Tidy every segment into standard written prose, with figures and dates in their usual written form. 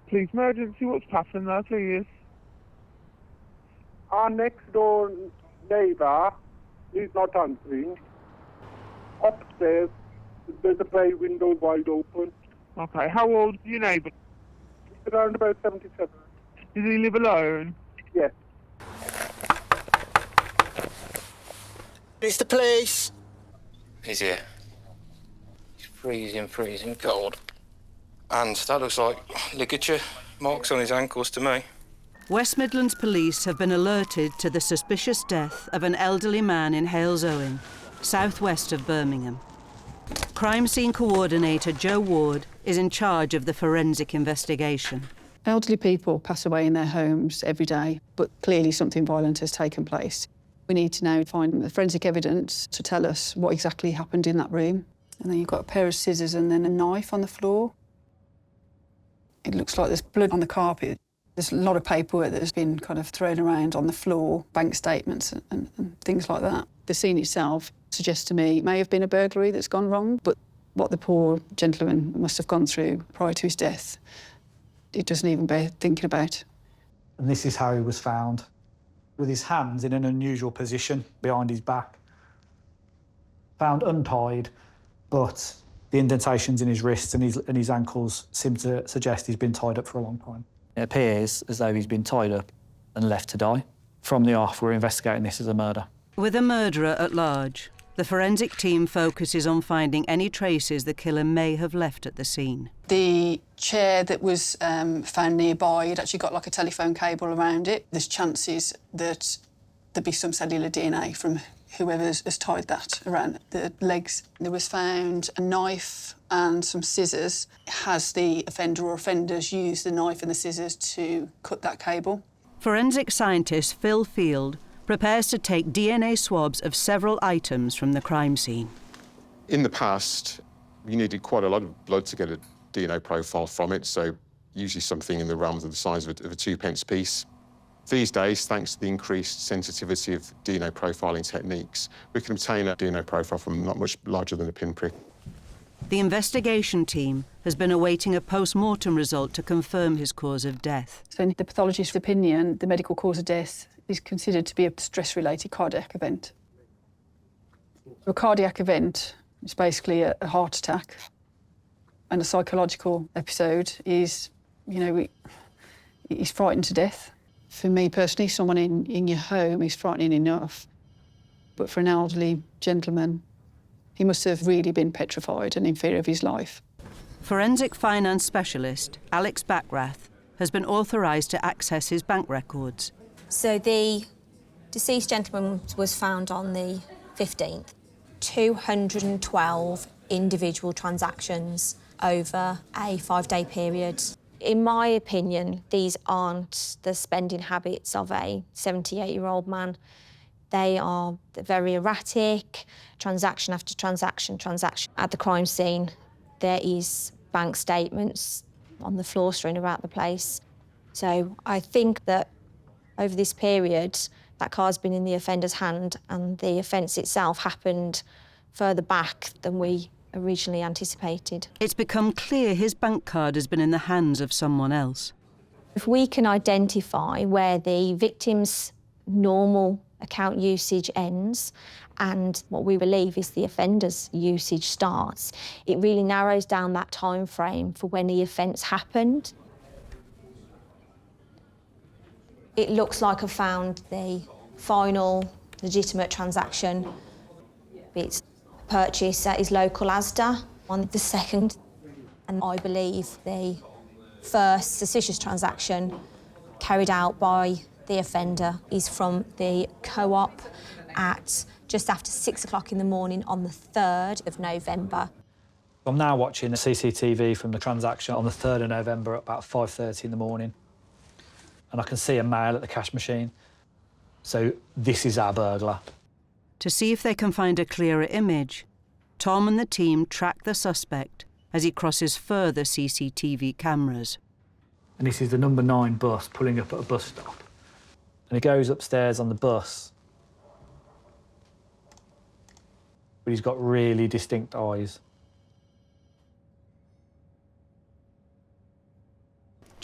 Police emergency, what's happening there, please? Our next door neighbour is not answering. Upstairs, there's a bay window wide open. Okay, how old is your neighbour? He's around about 77. Does he live alone? Yes. It's the police. He's here. He's freezing cold. And that looks like ligature marks on his ankles to me. West Midlands Police have been alerted to the suspicious death of an elderly man in Halesowen, southwest of Birmingham. Crime scene coordinator Joe Ward is in charge of the forensic investigation. Elderly people pass away in their homes every day, but clearly something violent has taken place. We need to now find the forensic evidence to tell us what exactly happened in that room. And then you've got a pair of scissors and then a knife on the floor. It looks like there's blood on the carpet. There's a lot of paperwork that has been kind of thrown around on the floor, bank statements and things like that. The scene itself suggests to me it may have been a burglary that's gone wrong, but what the poor gentleman must have gone through prior to his death, it doesn't even bear thinking about. And this is how he was found, with his hands in an unusual position behind his back. Found untied, but the indentations in his wrists and his ankles seem to suggest he's been tied up for a long time. It appears as though he's been tied up and left to die. From the off, we're investigating this as a murder. With a murderer at large, the forensic team focuses on finding any traces the killer may have left at the scene. The chair that was found nearby had actually got like a telephone cable around it. There's chances that there'd be some cellular DNA from whoever has tied that around the legs. There was found a knife and some scissors. Has the offender or offenders used the knife and the scissors to cut that cable? Forensic scientist Phil Field prepares to take DNA swabs of several items from the crime scene. In the past, you needed quite a lot of blood to get a DNA profile from it, so usually something in the realms of the size of a 2p piece. These days, thanks to the increased sensitivity of DNA profiling techniques, we can obtain a DNA profile from not much larger than a pinprick. The investigation team has been awaiting a post-mortem result to confirm his cause of death. So in the pathologist's opinion, the medical cause of death is considered to be a stress-related cardiac event. A cardiac event is basically a heart attack, and a psychological episode is, he's frightened to death. For me personally, someone in your home is frightening enough, but for an elderly gentleman, he must have really been petrified and in fear of his life. Forensic finance specialist Alex Backrath has been authorised to access his bank records. So the deceased gentleman was found on the 15th. 212 individual transactions over a 5-day period. In my opinion, these aren't the spending habits of a 78-year-old man. They are very erratic, transaction after transaction. At the crime scene, there is bank statements on the floor strewn about the place. So I think that over this period, that card's been in the offender's hand and the offence itself happened further back than we originally anticipated. It's become clear his bank card has been in the hands of someone else. If we can identify where the victim's normal account usage ends and what we believe is the offender's usage starts, it really narrows down that time frame for when the offence happened. It looks like I've found the final legitimate transaction. It's a purchase at his local Asda on the 2nd, and I believe the first suspicious transaction carried out by the offender is from the Co-op at just after 6 o'clock in the morning on the 3rd of November. I'm now watching the CCTV from the transaction on the 3rd of November at about 5:30 in the morning. And I can see a male at the cash machine. So this is our burglar. To see if they can find a clearer image, Tom and the team track the suspect as he crosses further CCTV cameras. And this is the number 9 bus pulling up at a bus stop. And he goes upstairs on the bus. But he's got really distinct eyes.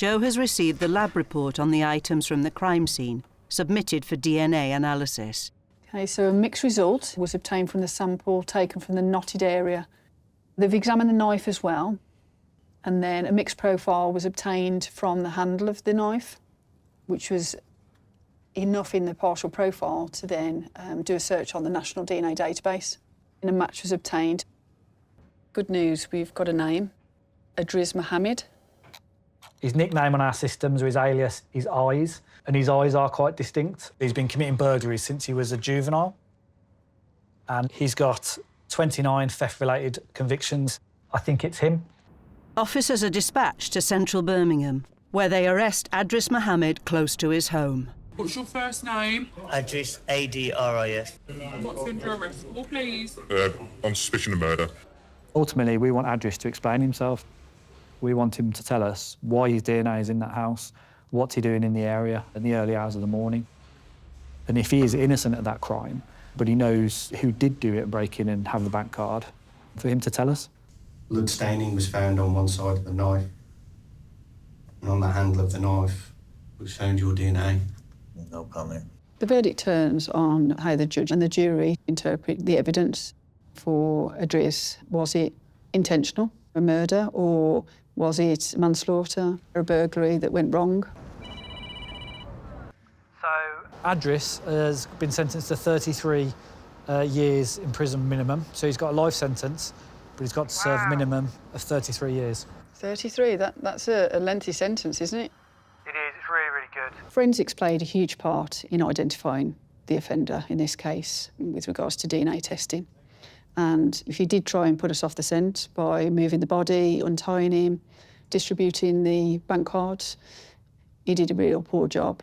Joe has received the lab report on the items from the crime scene, submitted for DNA analysis. Okay, so a mixed result was obtained from the sample taken from the knotted area. They've examined the knife as well, and then a mixed profile was obtained from the handle of the knife, which was enough in the partial profile to then do a search on the National DNA database. And a match was obtained. Good news, we've got a name, Adriz Mohammed. His nickname on our systems, or his alias, is Eyes, and his eyes are quite distinct. He's been committing burglaries since he was a juvenile, and he's got 29 theft-related convictions. I think it's him. Officers are dispatched to central Birmingham, where they arrest Adris Mohammed close to his home. What's your first name? Adris, A-D-R-I-S. What's under arrest for, please? On suspicion of murder. Ultimately, we want Adris to explain himself. We want him to tell us why his DNA is in that house, what's he doing in the area in the early hours of the morning. And if he is innocent of that crime, but he knows who did do it, break in and have the bank card, for him to tell us. Blood staining was found on one side of the knife, and on the handle of the knife was found your DNA. No comment. The verdict turns on how the judge and the jury interpret the evidence for Adris. Was it intentional, a murder, or was it manslaughter or a burglary that went wrong? So Adris has been sentenced to 33 years in prison minimum. So he's got a life sentence, but he's got to serve a minimum of 33 years. 33, that's a lengthy sentence, isn't it? It is, it's really, really good. Forensics played a huge part in identifying the offender in this case with regards to DNA testing. And if he did try and put us off the scent by moving the body, untying him, distributing the bank cards, he did a real poor job.